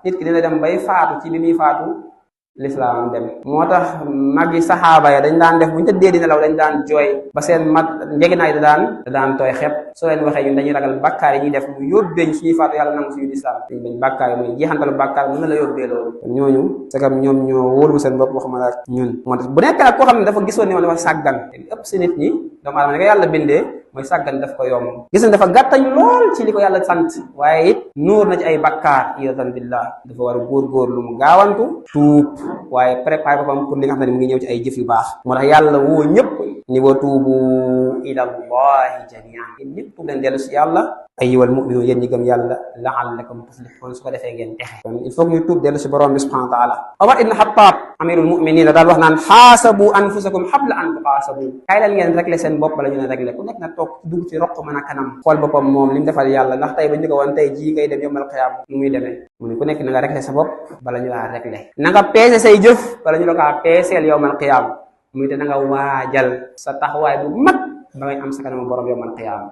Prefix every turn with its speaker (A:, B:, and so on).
A: nit ki dina dem bay faatu ci bi muy faatu l'islam dem. moo tax magi saxaaba ya dañ daan def bu ñu tëddee di nelaw dañ daan jooy ba seen mag njeginaay da daan tooy xepp soo leen waxee ñun dañuy ragal bàkkaar yi ñuy def mu yóbbee suñuy faatu yàlla nangu suñu lislaam dañ bañ bàkkaar yi mooy jeexantalu bàkkaar mën na la yóbbee loolu kon ñooñu sagam ñoom ñoo wóolu seen bopp waxuma la ñun. moo tax bu nekk nag koo xam ne dafa gisoon ne moom dafa sàggan te ëpp si nit ñi doomu aadama ne ko yàlla bindee mooy sàggan daf ko yomb gis na dafa gàttañ lool ci li ko yàlla sant waaye it nuur na ci ay bakkaar iyatan billah dafa war a góor lu mu gaawantu tuub waaye préparé boppam pour li nga xam ne mu ngi ñëw ci ay jëf yu baax moo tax yàlla woo ñëpp ni wa tuubu ila allahi jamian yéen ñëpp tuub leen dellu si yàlla ayyuhal mu'minun yéen ñi gëm yàlla la'allakum tuflihun su ko defee ngeen texe kon il faut que ñu tuub dellu si borom bi subhanahu wa taala Omar ibn Khattab amirul mu'minin daal wax naan xaasabu anfusakum qabla an tuxaasabu kaay leen ngeen régler seen bopp bala ñu ne régler ku nekk na toog dugg ci roq mën a kanam xool boppam moom li mu defal yàlla ndax tey ba ñu ko woon tey jii ngay dem yombal xiyaam nu muy demee mu ne ku nekk na nga régler sa bopp bala ñu laa régler na nga peese say jëf bala ñu la kaa peeseel yombal xiyaam muy te na nga waajal sa taxawaay bu mag ba ngay am sa kanamu borom yombal xiyaam